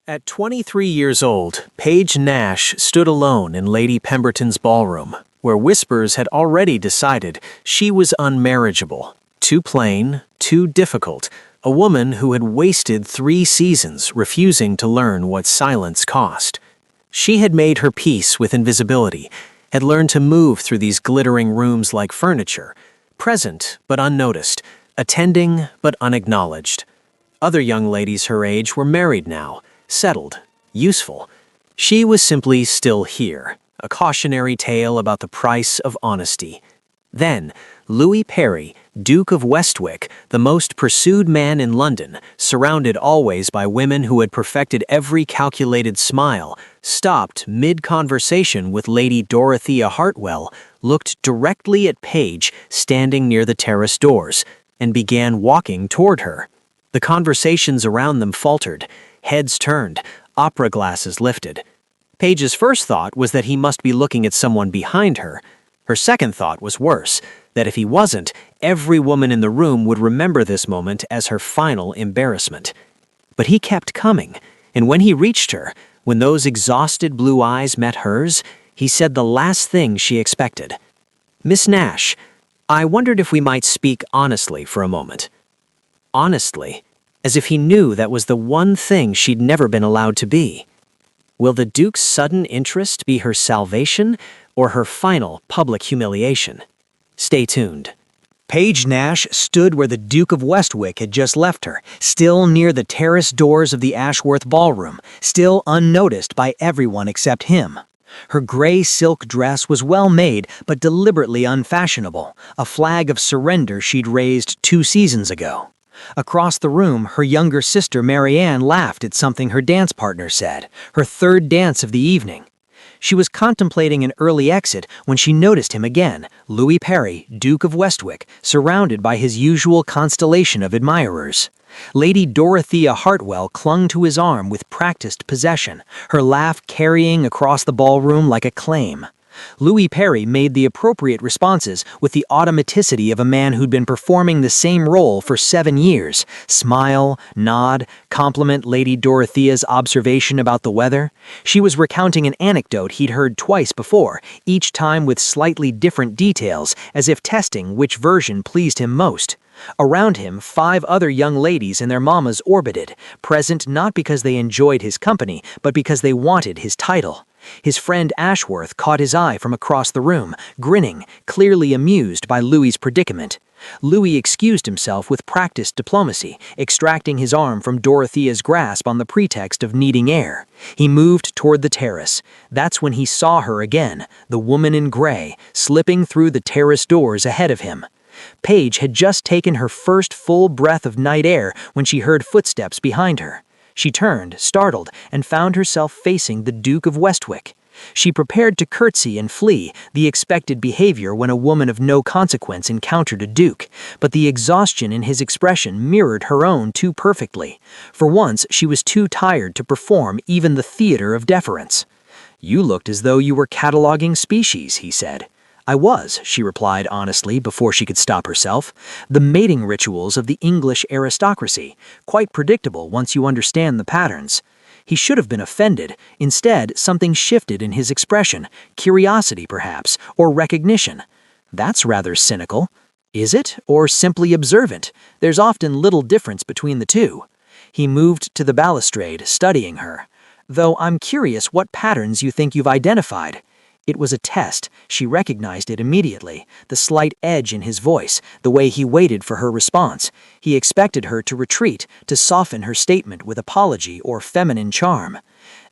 At 23 years old, Paige Nash stood alone in Lady Pemberton's ballroom, where whispers had already decided she was unmarriageable, too plain, too difficult, a woman who had wasted 3 seasons refusing to learn what silence cost. She had made her peace with invisibility, had learned to move through these glittering rooms like furniture, present but unnoticed, attending but unacknowledged. Other young ladies her age were married now, settled, useful. She was simply still here, a cautionary tale about the price of honesty. Then, Louis Perry, Duke of Westwick, the most pursued man in London, surrounded always by women who had perfected every calculated smile, stopped mid-conversation with Lady Dorothea Hartwell, looked directly at Paige standing near the terrace doors, and began walking toward her. The conversations around them faltered, heads turned, opera glasses lifted. Paige's first thought was that he must be looking at someone behind her. Her second thought was worse, that if he wasn't, every woman in the room would remember this moment as her final embarrassment. But he kept coming, and when he reached her, when those exhausted blue eyes met hers, he said the last thing she expected. "Miss Nash, I wondered if we might speak honestly for a moment." Honestly, as if he knew that was the one thing she'd never been allowed to be. Will the Duke's sudden interest be her salvation or her final public humiliation? Stay tuned. Paige Nash stood where the Duke of Westwick had just left her, still near the terrace doors of the Ashworth Ballroom, still unnoticed by everyone except him. Her gray silk dress was well made but deliberately unfashionable, a flag of surrender she'd raised 2 seasons ago. Across the room, her younger sister Marianne laughed at something her dance partner said, her third dance of the evening. She was contemplating an early exit when she noticed him again, Louis Perry, Duke of Westwick, surrounded by his usual constellation of admirers. Lady Dorothea Hartwell clung to his arm with practiced possession, her laugh carrying across the ballroom like a claim. Louis Perry made the appropriate responses with the automaticity of a man who'd been performing the same role for 7 years. Smile, nod, compliment Lady Dorothea's observation about the weather. She was recounting an anecdote he'd heard twice before, each time with slightly different details, as if testing which version pleased him most. Around him, 5 other young ladies and their mamas orbited, present not because they enjoyed his company, but because they wanted his title. His friend Ashworth caught his eye from across the room, grinning, clearly amused by Louis's predicament. Louis excused himself with practiced diplomacy, extracting his arm from Dorothea's grasp on the pretext of needing air. He moved toward the terrace. That's when he saw her again, the woman in gray, slipping through the terrace doors ahead of him. Paige had just taken her first full breath of night air when she heard footsteps behind her. She turned, startled, and found herself facing the Duke of Westwick. She prepared to curtsy and flee, the expected behavior when a woman of no consequence encountered a duke, but the exhaustion in his expression mirrored her own too perfectly. For once, she was too tired to perform even the theater of deference. "You looked as though you were cataloging species," he said. "I was," she replied honestly before she could stop herself. "The mating rituals of the English aristocracy, quite predictable once you understand the patterns." He should have been offended. Instead, something shifted in his expression, curiosity perhaps, or recognition. "That's rather cynical." "Is it, or simply observant? There's often little difference between the two." He moved to the balustrade, studying her. "Though I'm curious what patterns you think you've identified." It was a test. She recognized it immediately, the slight edge in his voice, the way he waited for her response. He expected her to retreat, to soften her statement with apology or feminine charm.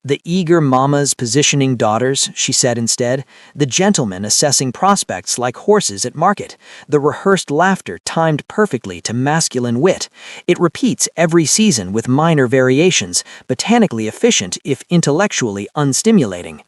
"The eager mamas positioning daughters," she said instead. "The gentlemen assessing prospects like horses at market. The rehearsed laughter timed perfectly to masculine wit. It repeats every season with minor variations, botanically efficient if intellectually unstimulating."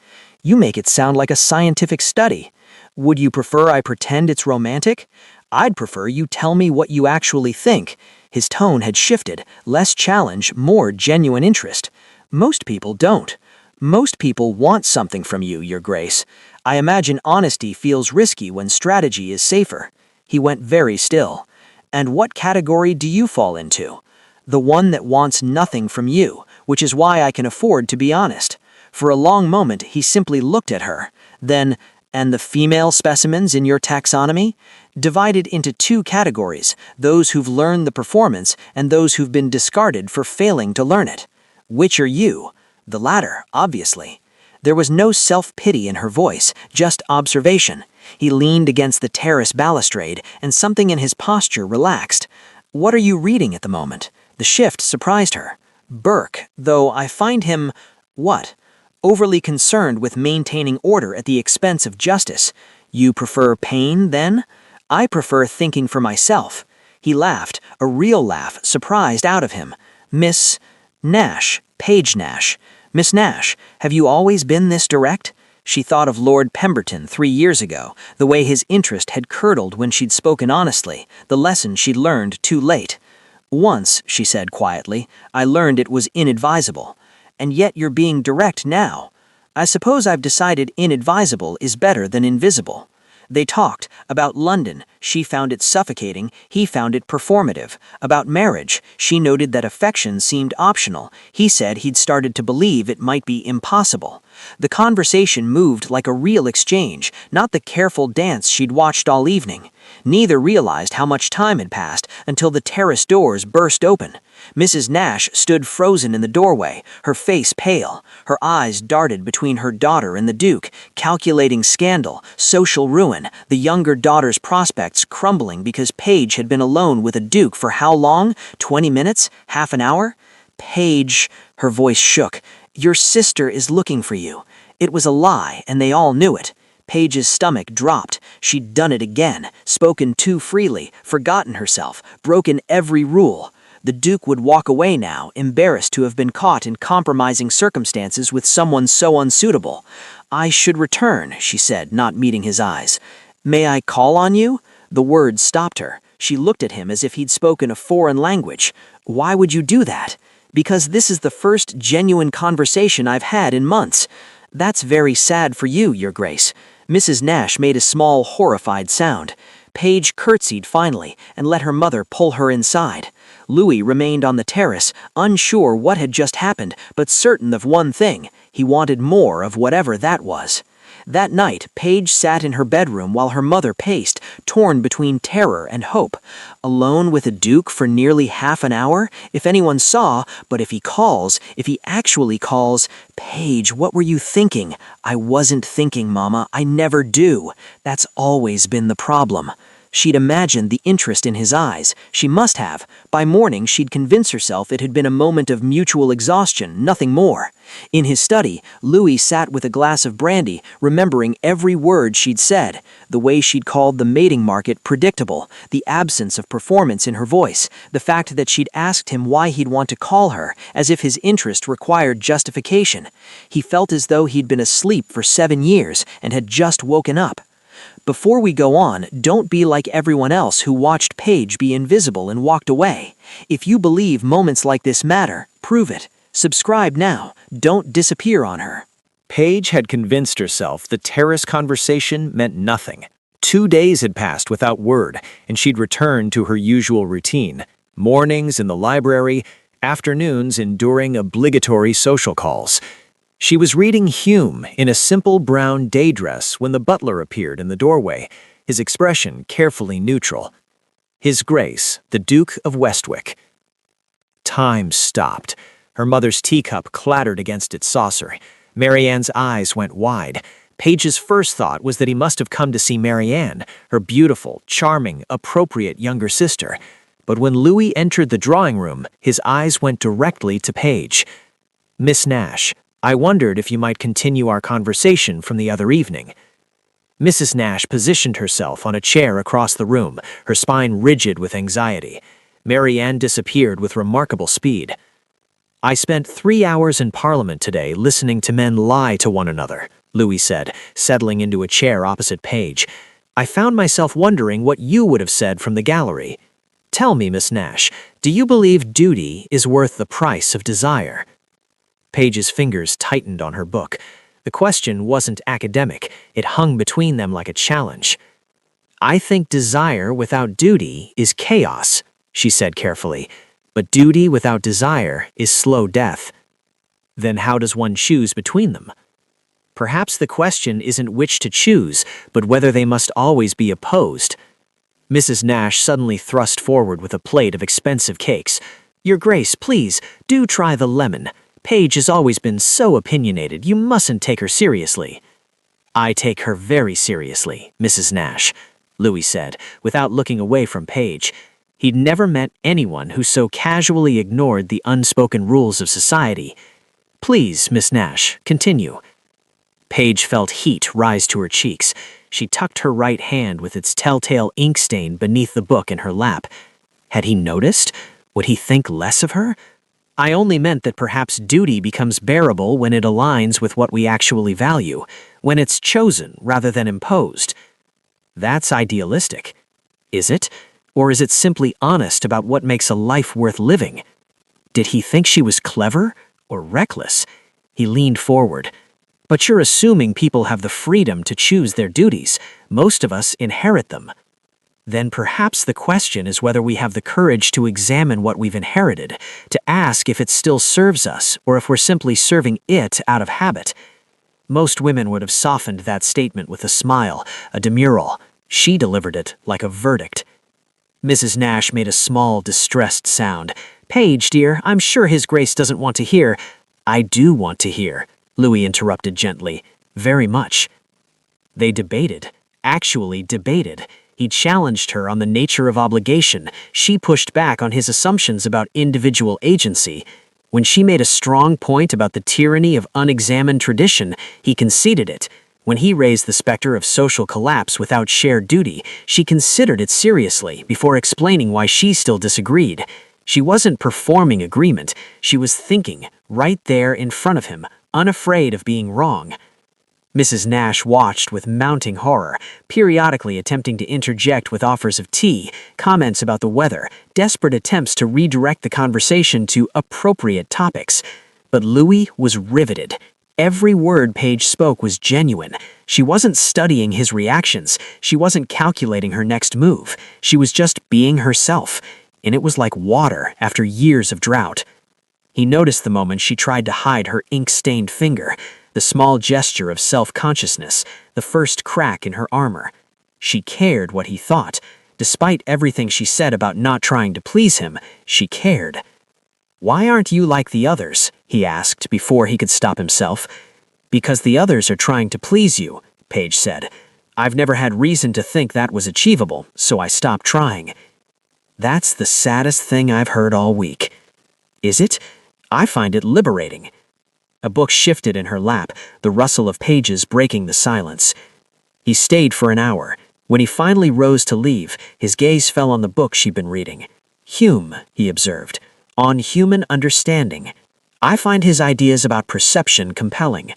"You make it sound like a scientific study. Would you prefer I pretend it's romantic?" "I'd prefer you tell me what you actually think." His tone had shifted, less challenge, more genuine interest. "Most people don't. Most people want something from you, Your Grace. I imagine honesty feels risky when strategy is safer." He went very still. "And what category do you fall into?" "The one that wants nothing from you, which is why I can afford to be honest." For a long moment, he simply looked at her. Then, "And the female specimens in your taxonomy?" "Divided into two categories, those who've learned the performance and those who've been discarded for failing to learn it." "Which are you?" "The latter, obviously." There was no self-pity in her voice, just observation. He leaned against the terrace balustrade, and something in his posture relaxed. "What are you reading at the moment?" The shift surprised her. "Burke, though I find him—" "What?" "Overly concerned with maintaining order at the expense of justice." "You prefer pain, then?" "I prefer thinking for myself." He laughed, a real laugh, surprised out of him. "Miss Nash, Paige Nash. Miss Nash, have you always been this direct?" She thought of Lord Pemberton 3 years ago, the way his interest had curdled when she'd spoken honestly, the lesson she'd learned too late. "Once," she said quietly, "I learned it was inadvisable. And yet you're being direct now. I suppose I've decided inadvisable is better than invisible." They talked about London. She found it suffocating, he found it performative. About marriage, she noted that affection seemed optional. He said he'd started to believe it might be impossible. The conversation moved like a real exchange, not the careful dance she'd watched all evening. Neither realized how much time had passed until the terrace doors burst open. Mrs. Nash stood frozen in the doorway, her face pale. Her eyes darted between her daughter and the Duke, calculating scandal, social ruin, the younger daughter's prospects crumbling because Paige had been alone with a Duke for how long? 20 minutes? Half an hour? "Paige," her voice shook, "your sister is looking for you." It was a lie, and they all knew it. Paige's stomach dropped. She'd done it again, spoken too freely, forgotten herself, broken every rule. The Duke would walk away now, embarrassed to have been caught in compromising circumstances with someone so unsuitable. "I should return," she said, not meeting his eyes. "May I call on you?" The words stopped her. She looked at him as if he'd spoken a foreign language. "Why would you do that?" "Because this is the first genuine conversation I've had in months." "That's very sad for you, Your Grace." Mrs. Nash made a small, horrified sound. Paige curtsied finally and let her mother pull her inside. Louis remained on the terrace, unsure what had just happened, but certain of one thing: he wanted more of whatever that was. That night, Paige sat in her bedroom while her mother paced, torn between terror and hope. Alone with a Duke for nearly half an hour? If anyone saw, but if he calls, if he actually calls— "Paige, what were you thinking?" "I wasn't thinking, Mama. I never do." That's always been the problem. She'd imagined the interest in his eyes. She must have. By morning, she'd convinced herself it had been a moment of mutual exhaustion, nothing more. In his study, Louis sat with a glass of brandy, remembering every word she'd said, the way she'd called the mating market predictable, the absence of performance in her voice, the fact that she'd asked him why he'd want to call her, as if his interest required justification. He felt as though he'd been asleep for 7 years and had just woken up. Before we go on, don't be like everyone else who watched Paige be invisible and walked away. If you believe moments like this matter, prove it. Subscribe now. Don't disappear on her. Paige had convinced herself the terrace conversation meant nothing. 2 days had passed without word, and she'd returned to her usual routine. Mornings in the library, afternoons enduring obligatory social calls. She was reading Hume in a simple brown day dress when the butler appeared in the doorway, his expression carefully neutral. His Grace, the Duke of Westwick. Time stopped. Her mother's teacup clattered against its saucer. Marianne's eyes went wide. Paige's first thought was that he must have come to see Marianne, her beautiful, charming, appropriate younger sister. But when Louis entered the drawing room, his eyes went directly to Paige. "Miss Nash, I wondered if you might continue our conversation from the other evening." Mrs. Nash positioned herself on a chair across the room, her spine rigid with anxiety. Marianne disappeared with remarkable speed. "I spent 3 hours in Parliament today listening to men lie to one another," Louis said, settling into a chair opposite Paige. "I found myself wondering what you would have said from the gallery. Tell me, Miss Nash, do you believe duty is worth the price of desire?" Paige's fingers tightened on her book. The question wasn't academic. It hung between them like a challenge. "I think desire without duty is chaos," she said carefully. "But duty without desire is slow death." Then how does one choose between them? Perhaps the question isn't which to choose, but whether they must always be opposed. Mrs. Nash suddenly thrust forward with a plate of expensive cakes. "Your Grace, please, do try the lemon. Paige has always been so opinionated, you mustn't take her seriously." "I take her very seriously, Mrs. Nash," Louis said, without looking away from Paige. He'd never met anyone who so casually ignored the unspoken rules of society. "Please, Miss Nash, continue." Paige felt heat rise to her cheeks. She tucked her right hand with its telltale ink stain beneath the book in her lap. Had he noticed? Would he think less of her? "I only meant that perhaps duty becomes bearable when it aligns with what we actually value, when it's chosen rather than imposed." That's idealistic. Is it? Or is it simply honest about what makes a life worth living? Did he think she was clever or reckless? He leaned forward. "But you're assuming people have the freedom to choose their duties. Most of us inherit them." Then perhaps the question is whether we have the courage to examine what we've inherited, to ask if it still serves us or if we're simply serving it out of habit. Most women would have softened that statement with a smile, a demurral. She delivered it like a verdict. Mrs. Nash made a small, distressed sound. "Paige, dear, I'm sure His Grace doesn't want to hear—" "I do want to hear," Louis interrupted gently. "Very much." They debated. Actually debated. He challenged her on the nature of obligation. She pushed back on his assumptions about individual agency. When she made a strong point about the tyranny of unexamined tradition, he conceded it. When he raised the specter of social collapse without shared duty, she considered it seriously before explaining why she still disagreed. She wasn't performing agreement. She was thinking, right there in front of him, unafraid of being wrong. Mrs. Nash watched with mounting horror, periodically attempting to interject with offers of tea, comments about the weather, desperate attempts to redirect the conversation to appropriate topics. But Louis was riveted. Every word Paige spoke was genuine. She wasn't studying his reactions. She wasn't calculating her next move. She was just being herself, and it was like water after years of drought. He noticed the moment she tried to hide her ink-stained finger, the small gesture of self-consciousness, the first crack in her armor. She cared what he thought. Despite everything she said about not trying to please him, she cared. "Why aren't you like the others?" he asked before he could stop himself. "Because the others are trying to please you," Paige said. "I've never had reason to think that was achievable, so I stopped trying." That's the saddest thing I've heard all week. Is it? I find it liberating. A book shifted in her lap, the rustle of pages breaking the silence. He stayed for an hour. When he finally rose to leave, his gaze fell on the book she'd been reading. Hume, he observed, on human understanding. I find his ideas about perception compelling.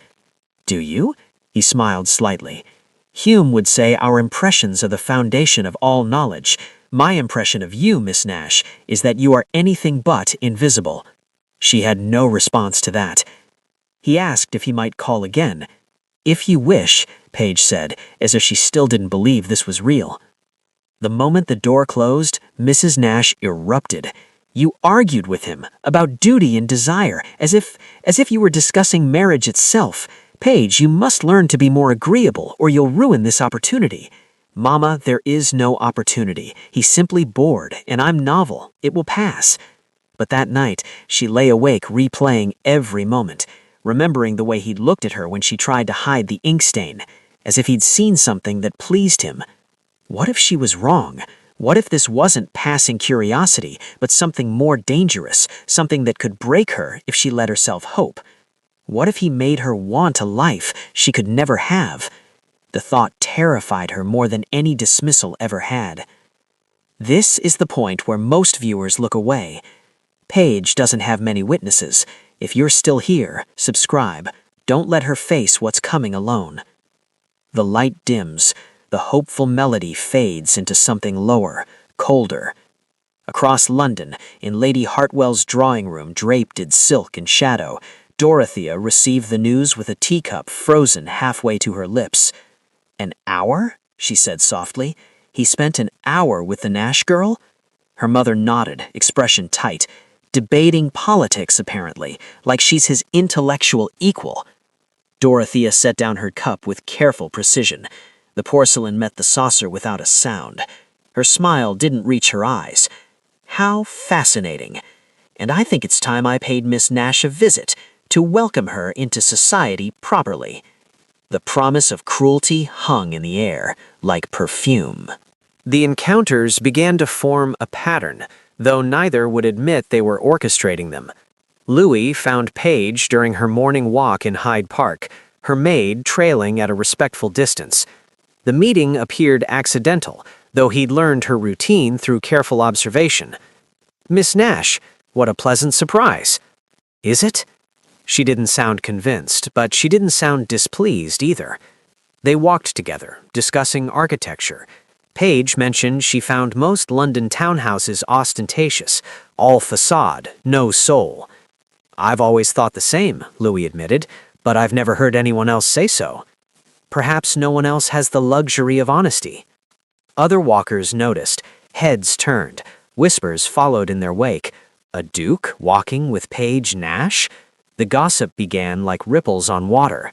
Do you? He smiled slightly. Hume would say our impressions are the foundation of all knowledge. My impression of you, Miss Nash, is that you are anything but invisible. She had no response to that. He asked if he might call again. If you wish, Paige said, as if she still didn't believe this was real. The moment the door closed, Mrs. Nash erupted. You argued with him about duty and desire, as if you were discussing marriage itself. Paige, you must learn to be more agreeable, or you'll ruin this opportunity. Mama, there is no opportunity. He's simply bored, and I'm novel. It will pass. But that night, she lay awake replaying every moment, remembering the way he'd looked at her when she tried to hide the ink stain, as if he'd seen something that pleased him. What if she was wrong? What if this wasn't passing curiosity, but something more dangerous, something that could break her if she let herself hope? What if he made her want a life she could never have? The thought terrified her more than any dismissal ever had. This is the point where most viewers look away. Paige doesn't have many witnesses. If you're still here, subscribe. Don't let her face what's coming alone. The light dims. The hopeful melody fades into something lower, colder. Across London, in Lady Hartwell's drawing room draped in silk and shadow, Dorothea received the news with a teacup frozen halfway to her lips. An hour? She said softly. He spent an hour with the Nash girl? Her mother nodded, expression tight. debating politics apparently, like she's his intellectual equal. Dorothea set down her cup with careful precision. The porcelain met the saucer without a sound. Her smile didn't reach her eyes. How fascinating. And I think it's time I paid Miss Nash a visit to welcome her into society properly. The promise of cruelty hung in the air, like perfume. The encounters began to form a pattern, though neither would admit they were orchestrating them. Louis found Paige during her morning walk in Hyde Park, her maid trailing at a respectful distance. The meeting appeared accidental, though he'd learned her routine through careful observation. "Miss Nash, what a pleasant surprise." "Is it?" She didn't sound convinced, but she didn't sound displeased either. They walked together, discussing architecture. Paige mentioned she found most London townhouses ostentatious, all facade, no soul. "I've always thought the same," Louis admitted, "but I've never heard anyone else say so." Perhaps no one else has the luxury of honesty. Other walkers noticed, heads turned, whispers followed in their wake. A duke walking with Paige Nash? The gossip began like ripples on water.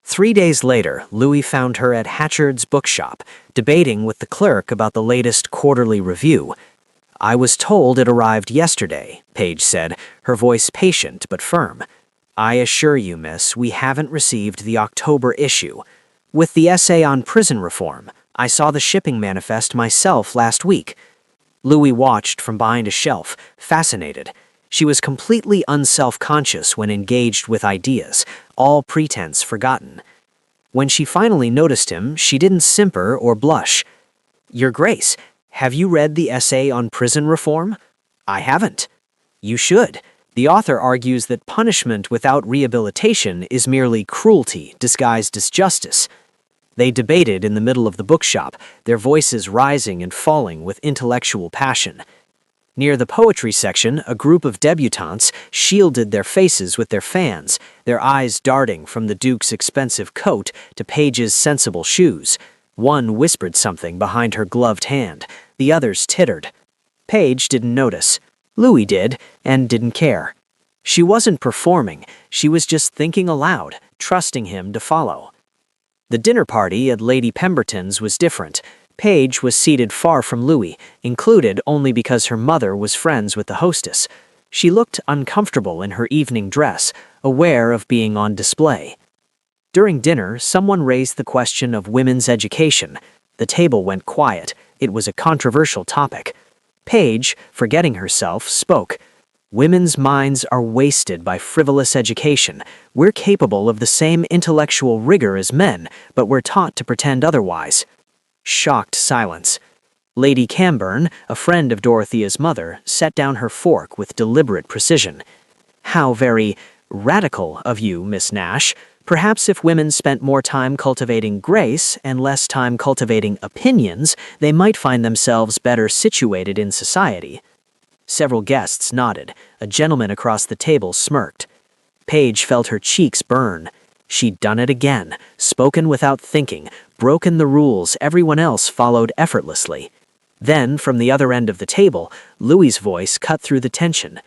3 days later, Louis found her at Hatchard's bookshop, debating with the clerk about the latest quarterly review. "I was told it arrived yesterday," Paige said, her voice patient but firm. "I assure you, miss, we haven't received the October issue. With the essay on prison reform, I saw the shipping manifest myself last week." Louis watched from behind a shelf, fascinated. She was completely unself-conscious when engaged with ideas, all pretense forgotten. When she finally noticed him, she didn't simper or blush. "Your Grace, have you read the essay on prison reform?" "I haven't." "You should. The author argues that punishment without rehabilitation is merely cruelty disguised as justice." They debated in the middle of the bookshop, their voices rising and falling with intellectual passion. Near the poetry section, a group of debutantes shielded their faces with their fans, their eyes darting from the Duke's expensive coat to Paige's sensible shoes. One whispered something behind her gloved hand. The others tittered. Paige didn't notice. Louis did, and didn't care. She wasn't performing, she was just thinking aloud, trusting him to follow. The dinner party at Lady Pemberton's was different. Paige was seated far from Louis, included only because her mother was friends with the hostess. She looked uncomfortable in her evening dress, aware of being on display. During dinner, someone raised the question of women's education. The table went quiet. It was a controversial topic. Paige, forgetting herself, spoke. "Women's minds are wasted by frivolous education. We're capable of the same intellectual rigor as men, but we're taught to pretend otherwise." Shocked silence. Lady Cambourne, a friend of Dorothea's mother, set down her fork with deliberate precision. "How very radical of you, Miss Nash. Perhaps if women spent more time cultivating grace and less time cultivating opinions, they might find themselves better situated in society." Several guests nodded. A gentleman across the table smirked. Paige felt her cheeks burn. She'd done it again, spoken without thinking, broken the rules everyone else followed effortlessly. Then, from the other end of the table, Louis's voice cut through the tension.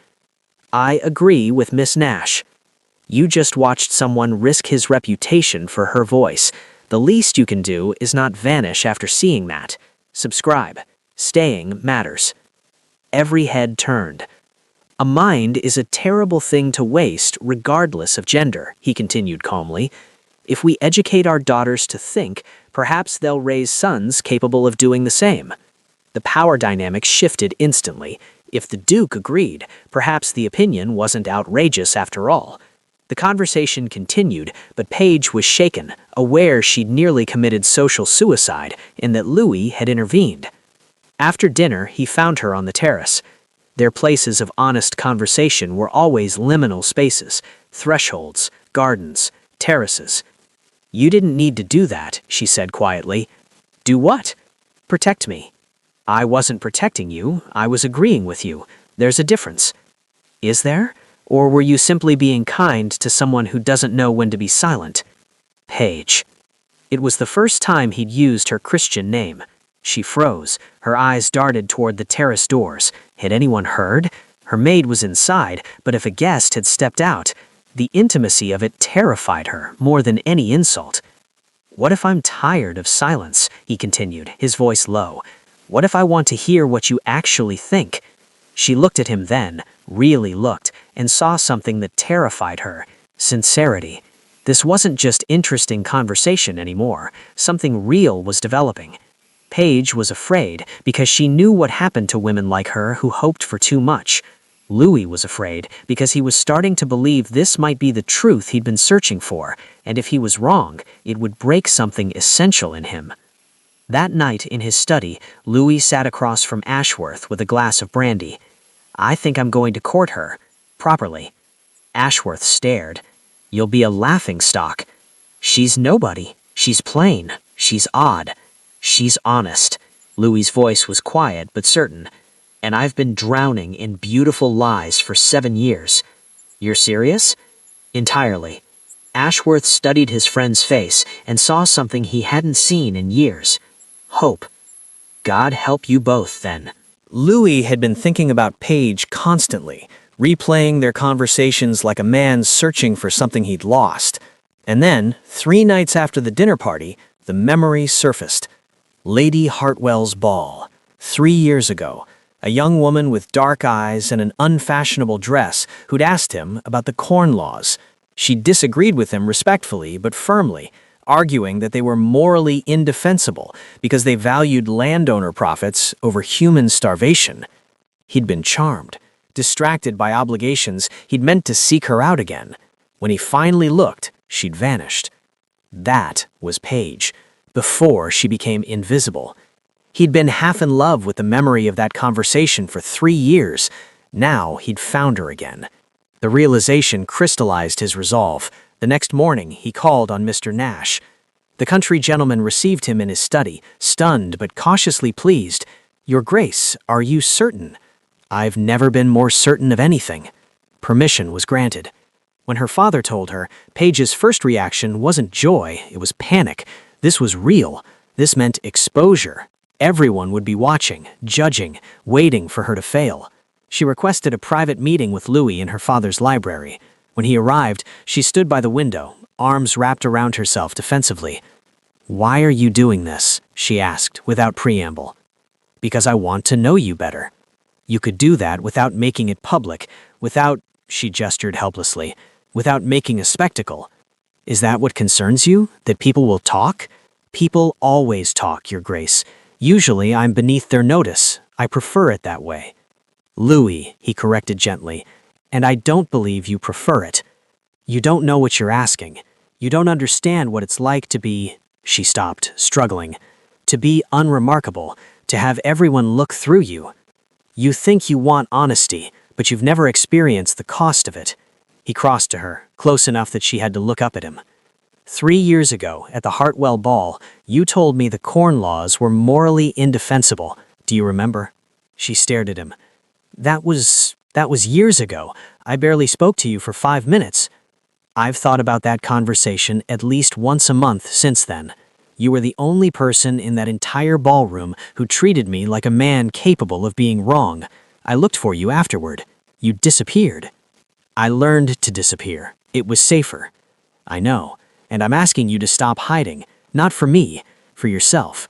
"I agree with Miss Nash. You just watched someone risk his reputation for her voice. The least you can do is not vanish after seeing that. Subscribe. Staying matters." Every head turned. "A mind is a terrible thing to waste regardless of gender," he continued calmly. "If we educate our daughters to think, perhaps they'll raise sons capable of doing the same." The power dynamic shifted instantly. If the Duke agreed, perhaps the opinion wasn't outrageous after all. The conversation continued, but Paige was shaken, aware she'd nearly committed social suicide and that Louis had intervened. After dinner, he found her on the terrace. Their places of honest conversation were always liminal spaces, thresholds, gardens, terraces. "You didn't need to do that," she said quietly. "Do what?" "Protect me." "I wasn't protecting you, I was agreeing with you. There's a difference." "Is there? Or were you simply being kind to someone who doesn't know when to be silent?" "Paige." It was the first time he'd used her Christian name. She froze. Her eyes darted toward the terrace doors. Had anyone heard? Her maid was inside, but if a guest had stepped out, the intimacy of it terrified her more than any insult. "What if I'm tired of silence?" he continued, his voice low. "What if I want to hear what you actually think?" She looked at him then, really looked, and saw something that terrified her: sincerity. This wasn't just interesting conversation anymore. Something real was developing. Paige was afraid because she knew what happened to women like her who hoped for too much. Louis was afraid because he was starting to believe this might be the truth he'd been searching for, and if he was wrong, it would break something essential in him. That night in his study, Louis sat across from Ashworth with a glass of brandy. "I think I'm going to court her. Properly." Ashworth stared. "You'll be a laughingstock." "She's nobody. She's plain. She's odd. She's honest." Louis's voice was quiet but certain. "And I've been drowning in beautiful lies for 7 years." "You're serious?" "Entirely." Ashworth studied his friend's face and saw something he hadn't seen in years. Hope. "God help you both, then." Louis had been thinking about Paige constantly, replaying their conversations like a man searching for something he'd lost. And then, 3 nights after the dinner party, the memory surfaced. Lady Hartwell's ball. 3 years ago. A young woman with dark eyes and an unfashionable dress who'd asked him about the Corn Laws. She disagreed with him respectfully but firmly, arguing that they were morally indefensible because they valued landowner profits over human starvation. He'd been charmed. Distracted by obligations, he'd meant to seek her out again. When he finally looked, she'd vanished. That was Paige, before she became invisible. He'd been half in love with the memory of that conversation for 3 years. Now he'd found her again. The realization crystallized his resolve. The next morning, he called on Mr. Nash. The country gentleman received him in his study, stunned but cautiously pleased. "Your Grace, are you certain?" "I've never been more certain of anything." Permission was granted. When her father told her, Paige's first reaction wasn't joy, it was panic. This was real. This meant exposure. Everyone would be watching, judging, waiting for her to fail. She requested a private meeting with Louis in her father's library. When he arrived, she stood by the window, arms wrapped around herself defensively. "Why are you doing this?" she asked, without preamble. "Because I want to know you better." "You could do that without making it public, without," she gestured helplessly, "without making a spectacle. Is that what concerns you? That people will talk?" "People always talk, Your Grace. Usually I'm beneath their notice. I prefer it that way." "Louis," he corrected gently, "and I don't believe you prefer it. You don't know what you're asking. You don't understand what it's like to be—" She stopped, struggling. "To be unremarkable, to have everyone look through you. You think you want honesty, but you've never experienced the cost of it." He crossed to her, close enough that she had to look up at him. 3 years ago, at the Hartwell ball, you told me the Corn Laws were morally indefensible. Do you remember?" She stared at him. That was years ago. I barely spoke to you for 5 minutes." "I've thought about that conversation at least once a month since then. You were the only person in that entire ballroom who treated me like a man capable of being wrong. I looked for you afterward. You disappeared." "I learned to disappear. It was safer." "I know. And I'm asking you to stop hiding, not for me, for yourself."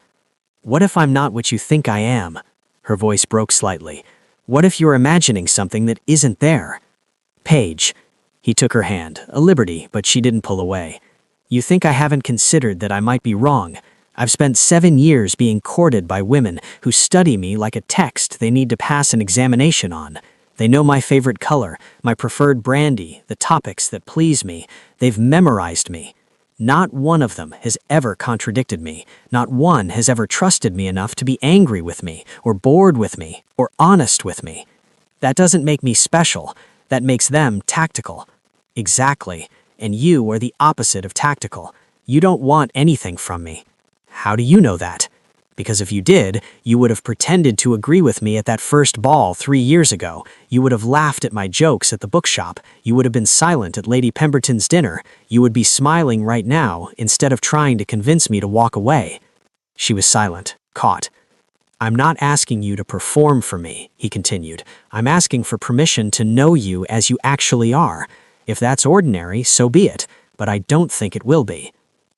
"What if I'm not what you think I am?" Her voice broke slightly. "What if you're imagining something that isn't there?" "Paige." He took her hand, a liberty, but she didn't pull away. "You think I haven't considered that I might be wrong? I've spent 7 years being courted by women who study me like a text they need to pass an examination on. They know my favorite color, my preferred brandy, the topics that please me. They've memorized me. Not one of them has ever contradicted me. Not one has ever trusted me enough to be angry with me, or bored with me, or honest with me. That doesn't make me special. That makes them tactical." "Exactly. And you are the opposite of tactical. You don't want anything from me." "How do you know that?" "Because if you did, you would have pretended to agree with me at that first ball 3 years ago. You would have laughed at my jokes at the bookshop. You would have been silent at Lady Pemberton's dinner. You would be smiling right now instead of trying to convince me to walk away." She was silent, caught. "I'm not asking you to perform for me," he continued. "I'm asking for permission to know you as you actually are. If that's ordinary, so be it, but I don't think it will be."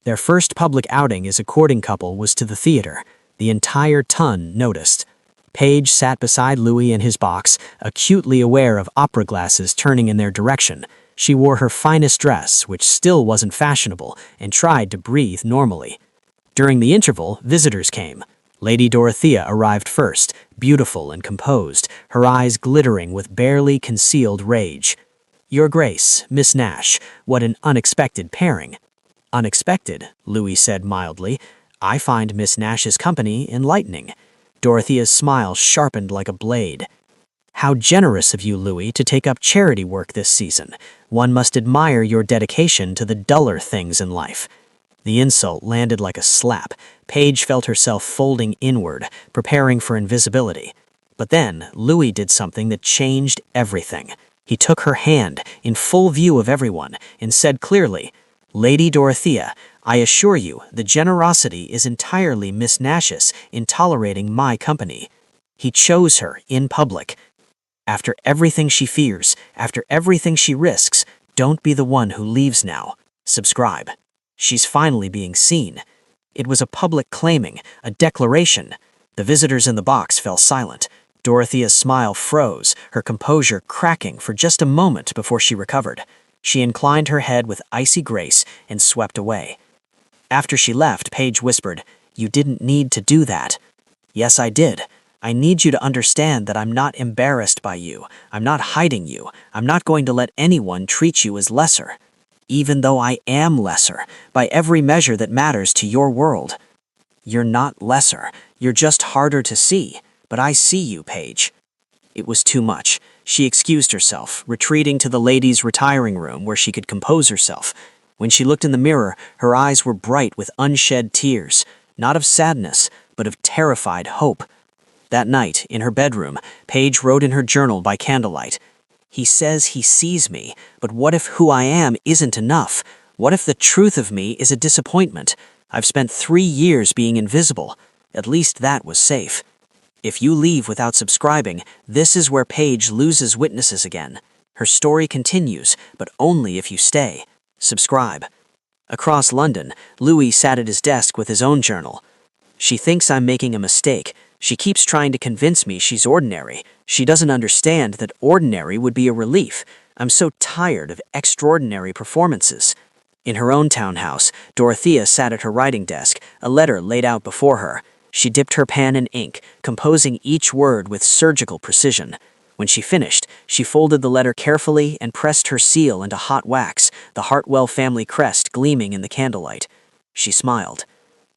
Their first public outing as a courting couple was to the theater. The entire ton noticed. Paige sat beside Louis in his box, acutely aware of opera glasses turning in their direction. She wore her finest dress, which still wasn't fashionable, and tried to breathe normally. During the interval, visitors came. Lady Dorothea arrived first, beautiful and composed, her eyes glittering with barely concealed rage. "Your Grace, Miss Nash, what an unexpected pairing." "Unexpected," Louis said mildly. "I find Miss Nash's company enlightening." Dorothea's smile sharpened like a blade. "How generous of you, Louis, to take up charity work this season. One must admire your dedication to the duller things in life." The insult landed like a slap. Paige felt herself folding inward, preparing for invisibility. But then, Louis did something that changed everything. He took her hand, in full view of everyone, and said clearly, "Lady Dorothea, I assure you, the generosity is entirely Miss Nash's in tolerating my company." He chose her in public. After everything she fears, after everything she risks, don't be the one who leaves now. Subscribe. She's finally being seen. It was a public claiming, a declaration. The visitors in the box fell silent. Dorothea's smile froze, her composure cracking for just a moment before she recovered. She inclined her head with icy grace and swept away. After she left, Paige whispered, "You didn't need to do that." "Yes, I did. I need you to understand that I'm not embarrassed by you. I'm not hiding you. I'm not going to let anyone treat you as lesser. Even though I am lesser, by every measure that matters to your world." "You're not lesser. You're just harder to see. But I see you, Paige." It was too much. She excused herself, retreating to the ladies' retiring room where she could compose herself. When she looked in the mirror, her eyes were bright with unshed tears, not of sadness, but of terrified hope. That night, in her bedroom, Paige wrote in her journal by candlelight, "He says he sees me, but what if who I am isn't enough? What if the truth of me is a disappointment? I've spent 3 years being invisible. At least that was safe. If you leave without subscribing, this is where Paige loses witnesses again. Her story continues, but only if you stay. Subscribe." Across London, Louis sat at his desk with his own journal. "She thinks I'm making a mistake. She keeps trying to convince me she's ordinary. She doesn't understand that ordinary would be a relief. I'm so tired of extraordinary performances." In her own townhouse, Dorothea sat at her writing desk, a letter laid out before her. She dipped her pen in ink, composing each word with surgical precision. When she finished, she folded the letter carefully and pressed her seal into hot wax, the Hartwell family crest gleaming in the candlelight. She smiled.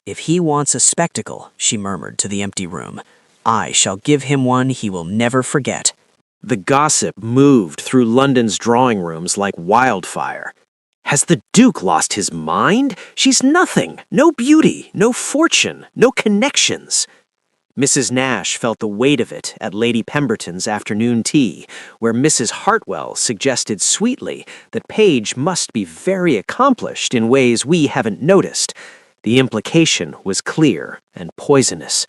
"If he wants a spectacle," she murmured to the empty room, "I shall give him one he will never forget." The gossip moved through London's drawing rooms like wildfire. "Has the Duke lost his mind? She's nothing. No beauty, no fortune, no connections." Mrs. Nash felt the weight of it at Lady Pemberton's afternoon tea, where Mrs. Hartwell suggested sweetly that Paige must be very accomplished in ways we haven't noticed. The implication was clear and poisonous.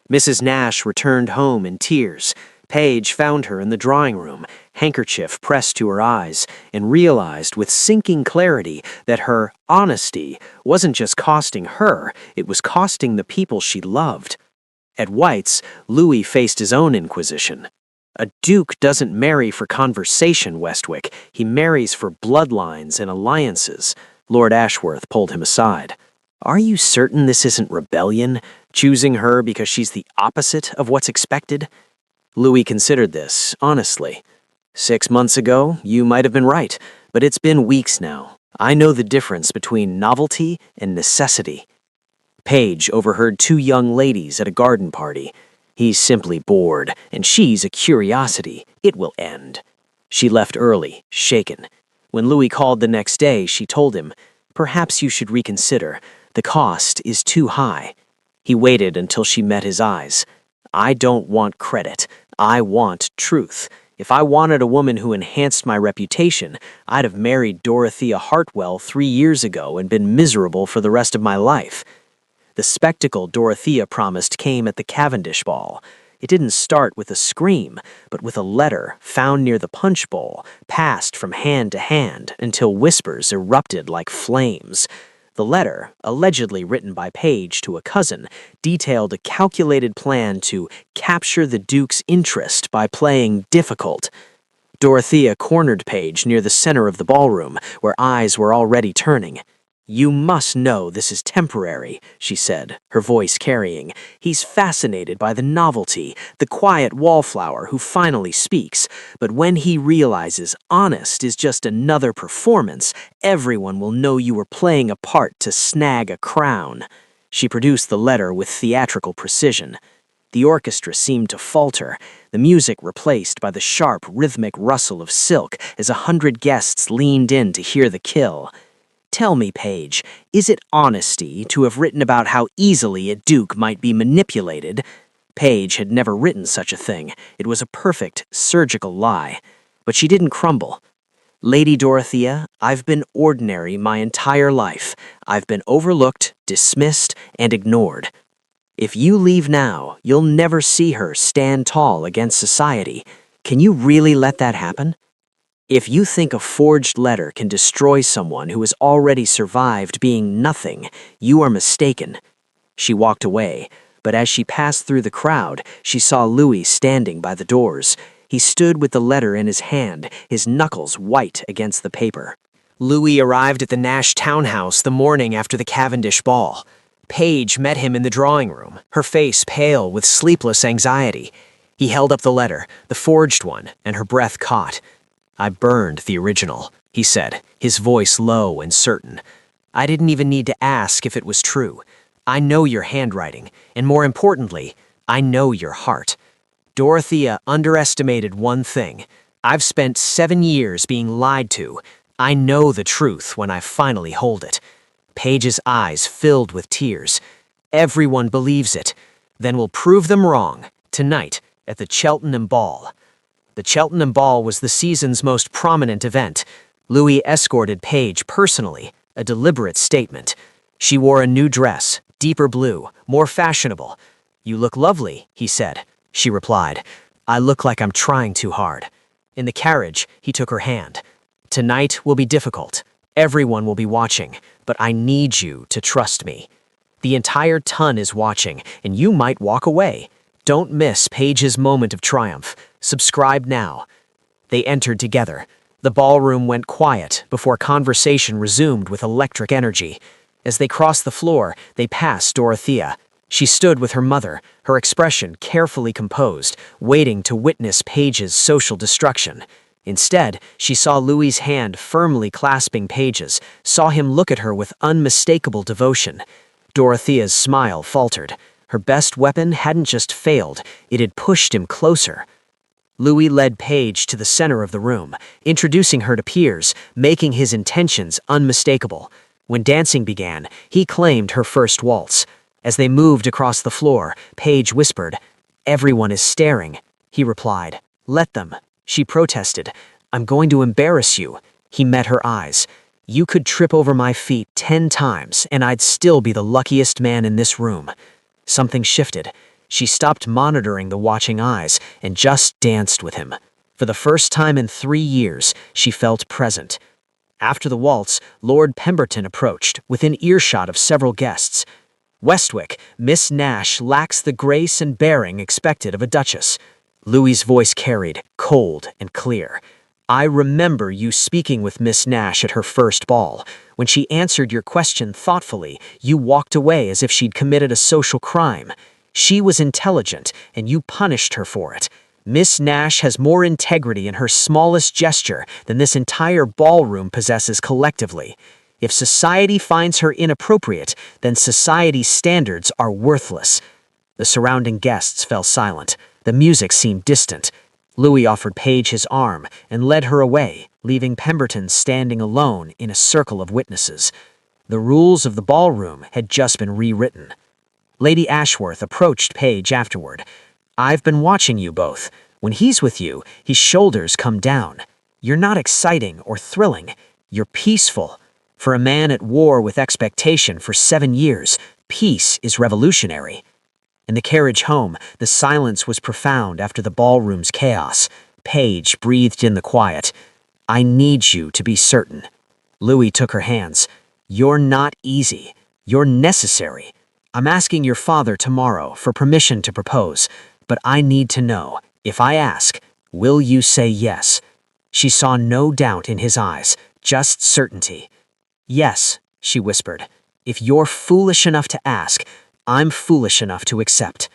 Mrs. Nash returned home in tears. Paige found her in the drawing room, handkerchief pressed to her eyes, and realized with sinking clarity that her honesty wasn't just costing her, it was costing the people she loved. At White's, Louis faced his own inquisition. "A duke doesn't marry for conversation, Westwick. He marries for bloodlines and alliances." Lord Ashworth pulled him aside. "Are you certain this isn't rebellion, choosing her because she's the opposite of what's expected?" Louis considered this, honestly. 6 months ago, you might have been right, but it's been weeks now. I know the difference between novelty and necessity. Paige overheard 2 young ladies at a garden party. "He's simply bored, and she's a curiosity. It will end." She left early, shaken. When Louis called the next day, she told him, "Perhaps you should reconsider. The cost is too high." He waited until she met his eyes. "I don't want credit. I want truth. If I wanted a woman who enhanced my reputation, I'd have married Dorothea Hartwell 3 years ago and been miserable for the rest of my life." The spectacle Dorothea promised came at the Cavendish ball. It didn't start with a scream, but with a letter found near the punch bowl, passed from hand to hand until whispers erupted like flames. The letter, allegedly written by Page to a cousin, detailed a calculated plan to capture the Duke's interest by playing difficult. Dorothea cornered Page near the center of the ballroom, where eyes were already turning. "You must know this is temporary," she said, her voice carrying. "He's fascinated by the novelty, the quiet wallflower who finally speaks. But when he realizes honest is just another performance, everyone will know you were playing a part to snag a crown." She produced the letter with theatrical precision. The orchestra seemed to falter, the music replaced by the sharp, rhythmic rustle of silk as 100 guests leaned in to hear the kill. "Tell me, Page, is it honesty to have written about how easily a duke might be manipulated?" Page had never written such a thing. It was a perfect, surgical lie. But she didn't crumble. "Lady Dorothea, I've been ordinary my entire life. I've been overlooked, dismissed, and ignored. If you leave now, you'll never see her stand tall against society. Can you really let that happen? If you think a forged letter can destroy someone who has already survived being nothing, you are mistaken." She walked away, but as she passed through the crowd, she saw Louis standing by the doors. He stood with the letter in his hand, his knuckles white against the paper. Louis arrived at the Nash townhouse the morning after the Cavendish ball. Page met him in the drawing room, her face pale with sleepless anxiety. He held up the letter, the forged one, and her breath caught. "I burned the original," he said, his voice low and certain. "I didn't even need to ask if it was true. I know your handwriting, and more importantly, I know your heart." Dorothea underestimated one thing. "I've spent 7 years being lied to. I know the truth when I finally hold it." Page's eyes filled with tears. "Everyone believes it. Then we'll prove them wrong, tonight, at the Cheltenham Ball." The Cheltenham Ball was the season's most prominent event. Louis escorted Page personally, a deliberate statement. She wore a new dress, deeper blue, more fashionable. "You look lovely," he said. She replied, "I look like I'm trying too hard." In the carriage, he took her hand. "Tonight will be difficult. Everyone will be watching, but I need you to trust me. The entire ton is watching, and you might walk away. Don't miss Page's moment of triumph. Subscribe now." They entered together. The ballroom went quiet before conversation resumed with electric energy. As they crossed the floor, they passed Dorothea. She stood with her mother, her expression carefully composed, waiting to witness Page's social destruction. Instead, she saw Louis's hand firmly clasping Page's, saw him look at her with unmistakable devotion. Dorothea's smile faltered. Her best weapon hadn't just failed, it had pushed him closer. Louis led Page to the center of the room, introducing her to peers, making his intentions unmistakable. When dancing began, he claimed her first waltz. As they moved across the floor, Page whispered, "Everyone is staring." He replied, "Let them." She protested, "I'm going to embarrass you." He met her eyes. "You could trip over my feet 10 times, and I'd still be the luckiest man in this room." Something shifted. She stopped monitoring the watching eyes and just danced with him. For the first time in 3 years, she felt present. After the waltz, Lord Pemberton approached, within earshot of several guests. "Westwick, Miss Nash lacks the grace and bearing expected of a duchess." Louis's voice carried, cold and clear. "I remember you speaking with Miss Nash at her first ball. When she answered your question thoughtfully, you walked away as if she'd committed a social crime. She was intelligent, and you punished her for it. Miss Nash has more integrity in her smallest gesture than this entire ballroom possesses collectively. If society finds her inappropriate, then society's standards are worthless." The surrounding guests fell silent. The music seemed distant. Louis offered Page his arm and led her away, leaving Pemberton standing alone in a circle of witnesses. The rules of the ballroom had just been rewritten. Lady Ashworth approached Page afterward. "I've been watching you both. When he's with you, his shoulders come down. You're not exciting or thrilling. You're peaceful. For a man at war with expectation for 7 years, peace is revolutionary. In the carriage home, the silence was profound after the ballroom's chaos. Paige breathed in the quiet. "I need you to be certain." Louis took her hands. "You're not easy. You're necessary. I'm asking your father tomorrow for permission to propose, but I need to know, if I ask, will you say yes?" She saw no doubt in his eyes, just certainty. "Yes," she whispered. "If you're foolish enough to ask, I'm foolish enough to accept."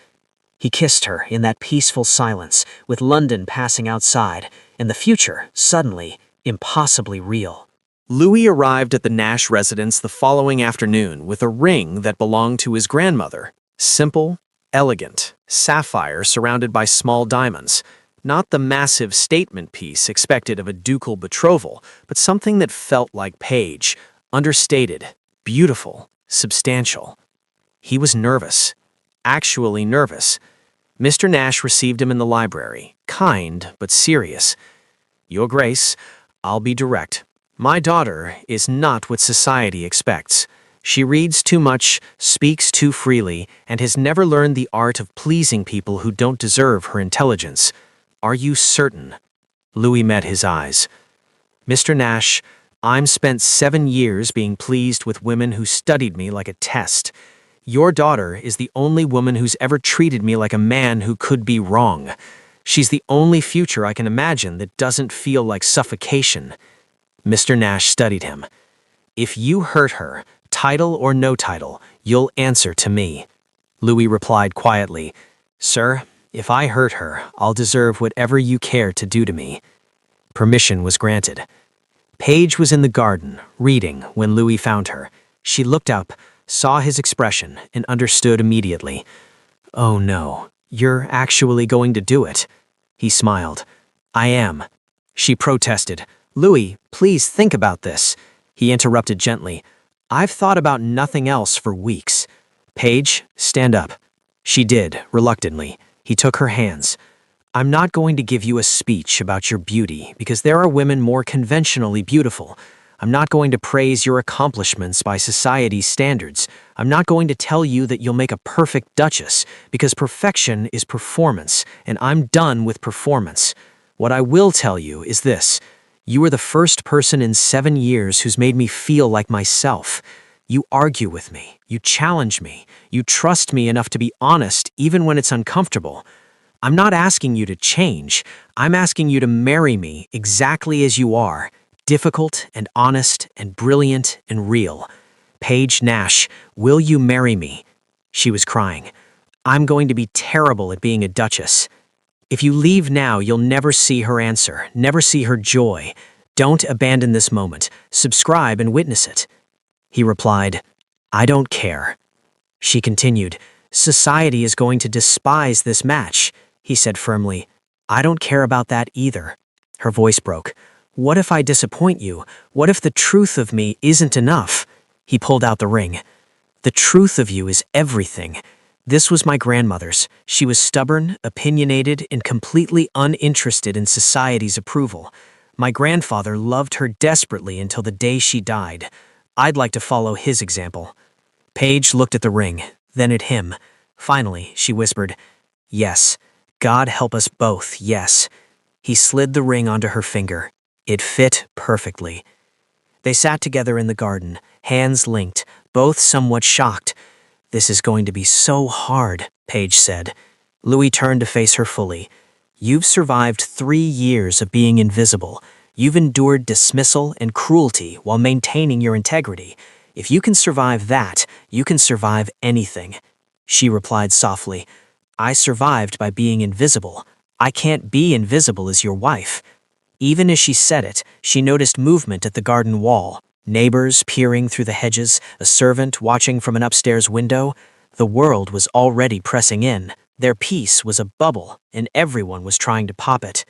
He kissed her in that peaceful silence, with London passing outside, and the future, suddenly, impossibly real. Louis arrived at the Nash residence the following afternoon with a ring that belonged to his grandmother. Simple, elegant, sapphire surrounded by small diamonds. Not the massive statement piece expected of a ducal betrothal, but something that felt like Paige, understated, beautiful, substantial. He was nervous, actually nervous. Mr. Nash received him in the library, kind but serious. "Your Grace, I'll be direct. My daughter is not what society expects. She reads too much, speaks too freely, and has never learned the art of pleasing people who don't deserve her intelligence. Are you certain?" Louis met his eyes. "Mr. Nash, I'm spent 7 years being pleased with women who studied me like a test. Your daughter is the only woman who's ever treated me like a man who could be wrong. She's the only future I can imagine that doesn't feel like suffocation." Mr. Nash studied him. "If you hurt her, title or no title, you'll answer to me." Louis replied quietly, "Sir, if I hurt her, I'll deserve whatever you care to do to me." Permission was granted. Paige was in the garden, reading, when Louis found her. She looked up, saw his expression, and understood immediately. "Oh no, you're actually going to do it." He smiled. "I am." She protested. "Louis, please think about this." He interrupted gently. "I've thought about nothing else for weeks." "Paige, stand up." She did, reluctantly. He took her hands. "I'm not going to give you a speech about your beauty, because there are women more conventionally beautiful. I'm not going to praise your accomplishments by society's standards. I'm not going to tell you that you'll make a perfect duchess, because perfection is performance, and I'm done with performance. What I will tell you is this. You are the first person in 7 years who's made me feel like myself. You argue with me. You challenge me. You trust me enough to be honest even when it's uncomfortable. I'm not asking you to change. I'm asking you to marry me exactly as you are. Difficult and honest and brilliant and real. Paige Nash, will you marry me?" She was crying. "I'm going to be terrible at being a duchess. If you leave now, you'll never see her answer, never see her joy. Don't abandon this moment. Subscribe and witness it." He replied, "I don't care." She continued, "Society is going to despise this match." He said firmly, "I don't care about that either." Her voice broke. "What if I disappoint you? What if the truth of me isn't enough?" He pulled out the ring. "The truth of you is everything. This was my grandmother's. She was stubborn, opinionated, and completely uninterested in society's approval. My grandfather loved her desperately until the day she died. I'd like to follow his example." Paige looked at the ring, then at him. Finally, she whispered, "Yes, God help us both, yes." He slid the ring onto her finger. It fit perfectly. They sat together in the garden, hands linked, both somewhat shocked. "This is going to be so hard," Paige said. Louis turned to face her fully. "You've survived 3 years of being invisible. You've endured dismissal and cruelty while maintaining your integrity. If you can survive that, you can survive anything." She replied softly, "I survived by being invisible. I can't be invisible as your wife." Even as she said it, she noticed movement at the garden wall. Neighbors peering through the hedges, a servant watching from an upstairs window. The world was already pressing in. Their peace was a bubble, and everyone was trying to pop it.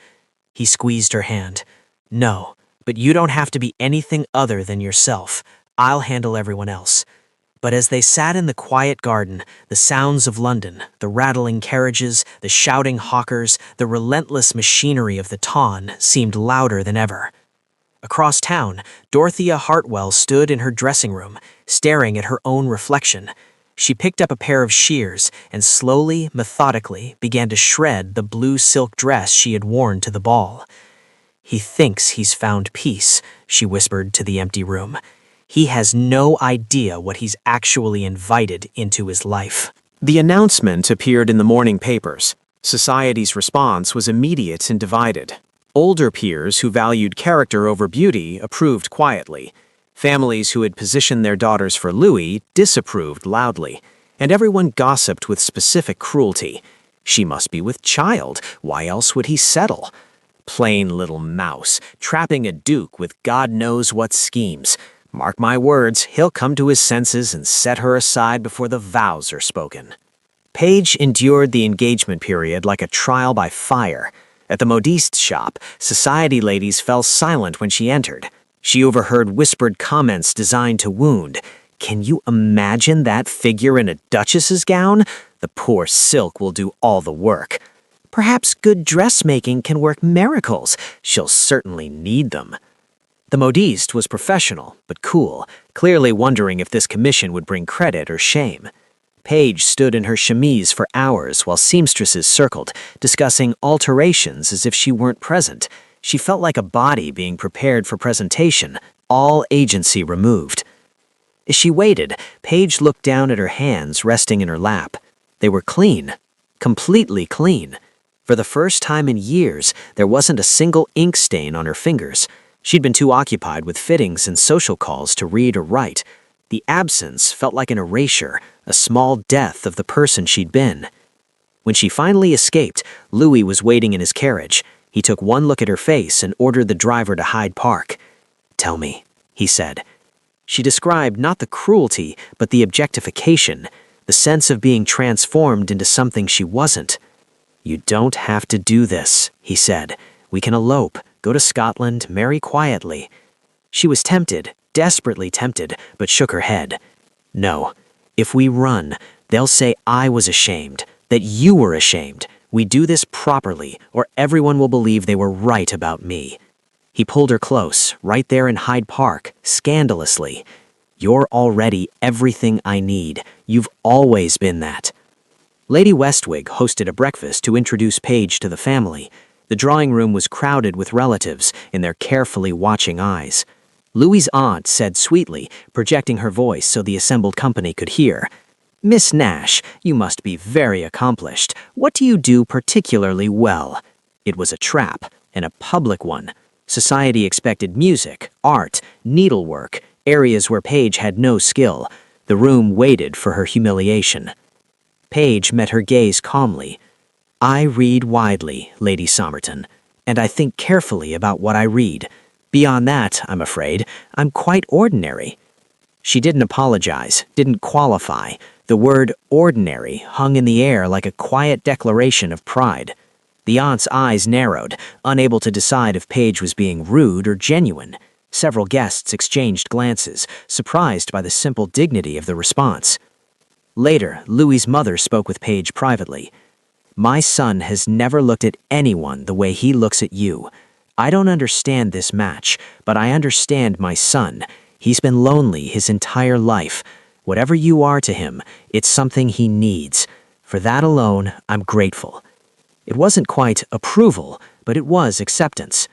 He squeezed her hand. "No, but you don't have to be anything other than yourself. I'll handle everyone else." But as they sat in the quiet garden, the sounds of London, the rattling carriages, the shouting hawkers, the relentless machinery of the Taun seemed louder than ever. Across town, Dorothea Hartwell stood in her dressing room, staring at her own reflection. She picked up a pair of shears and slowly, methodically began to shred the blue silk dress she had worn to the ball. "He thinks he's found peace," she whispered to the empty room. "He has no idea what he's actually invited into his life." The announcement appeared in the morning papers. Society's response was immediate and divided. Older peers who valued character over beauty approved quietly. Families who had positioned their daughters for Louis disapproved loudly. And everyone gossiped with specific cruelty. She must be with child. Why else would he settle? Plain little mouse, trapping a duke with God knows what schemes. Mark my words, he'll come to his senses and set her aside before the vows are spoken. Paige endured the engagement period like a trial by fire. At the modiste's shop, society ladies fell silent when she entered. She overheard whispered comments designed to wound. "Can you imagine that figure in a duchess's gown? The poor silk will do all the work. Perhaps good dressmaking can work miracles. She'll certainly need them." The modiste was professional, but cool, clearly wondering if this commission would bring credit or shame. Paige stood in her chemise for hours while seamstresses circled, discussing alterations as if she weren't present. She felt like a body being prepared for presentation, all agency removed. As she waited, Paige looked down at her hands resting in her lap. They were clean, completely clean. For the first time in years, there wasn't a single ink stain on her fingers. She'd been too occupied with fittings and social calls to read or write. The absence felt like an erasure, a small death of the person she'd been. When she finally escaped, Louis was waiting in his carriage. He took one look at her face and ordered the driver to Hyde Park. "Tell me," he said. She described not the cruelty, but the objectification, the sense of being transformed into something she wasn't. "You don't have to do this," he said. "We can elope, go to Scotland, marry quietly." She was tempted, desperately tempted, but shook her head. "No, if we run, they'll say I was ashamed, that you were ashamed. We do this properly, or everyone will believe they were right about me." He pulled her close, right there in Hyde Park, scandalously. "You're already everything I need. You've always been that." Lady Westwig hosted a breakfast to introduce Paige to the family. The drawing room was crowded with relatives in their carefully watching eyes. Louis's aunt said sweetly, projecting her voice so the assembled company could hear, "Miss Nash, you must be very accomplished. What do you do particularly well?" It was a trap, and a public one. Society expected music, art, needlework, areas where Paige had no skill. The room waited for her humiliation. Paige met her gaze calmly. "I read widely, Lady Somerton, and I think carefully about what I read. Beyond that, I'm afraid, I'm quite ordinary." She didn't apologize, didn't qualify. The word ordinary hung in the air like a quiet declaration of pride. The aunt's eyes narrowed, unable to decide if Paige was being rude or genuine. Several guests exchanged glances, surprised by the simple dignity of the response. Later, Louis's mother spoke with Paige privately. "My son has never looked at anyone the way he looks at you. I don't understand this match, but I understand my son. He's been lonely his entire life. Whatever you are to him, it's something he needs. For that alone, I'm grateful." It wasn't quite approval, but it was acceptance.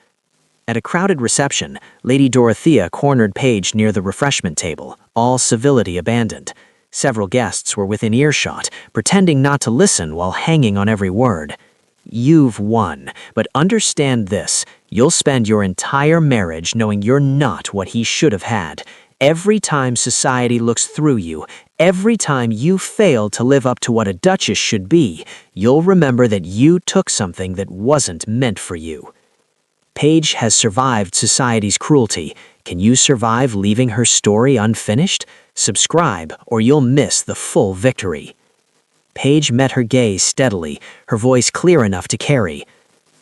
At a crowded reception, Lady Dorothea cornered Paige near the refreshment table, all civility abandoned. Several guests were within earshot, pretending not to listen while hanging on every word. "You've won, but understand this. You'll spend your entire marriage knowing you're not what he should have had. Every time society looks through you, every time you fail to live up to what a duchess should be, you'll remember that you took something that wasn't meant for you." Paige has survived society's cruelty. Can you survive leaving her story unfinished? Subscribe, or you'll miss the full victory. Paige met her gaze steadily, her voice clear enough to carry.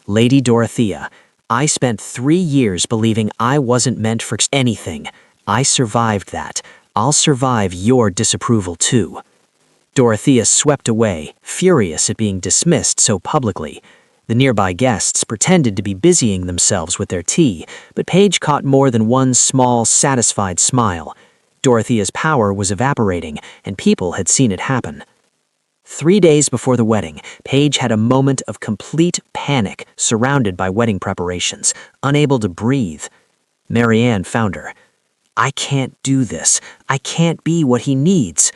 "Lady Dorothea, I spent 3 years believing I wasn't meant for anything. I survived that. I'll survive your disapproval too." Dorothea swept away, furious at being dismissed so publicly. The nearby guests pretended to be busying themselves with their tea, but Paige caught more than one small, satisfied smile. Dorothea's power was evaporating, and people had seen it happen. 3 days before the wedding, Paige had a moment of complete panic, surrounded by wedding preparations, unable to breathe. Marianne found her. "I can't do this. I can't be what he needs."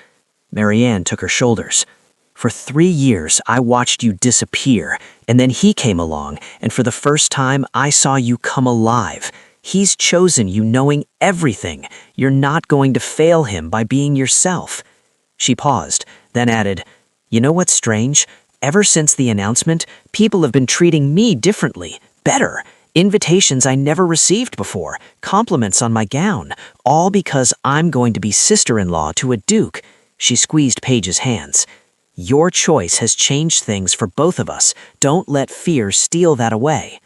Marianne took her shoulders. "For 3 years, I watched you disappear, and then he came along, and for the first time, I saw you come alive. He's chosen you knowing everything. You're not going to fail him by being yourself." She paused, then added, "You know what's strange? Ever since the announcement, people have been treating me differently, better. Invitations I never received before, compliments on my gown, all because I'm going to be sister-in-law to a duke." She squeezed Paige's hands. "Your choice has changed things for both of us. Don't let fear steal that away."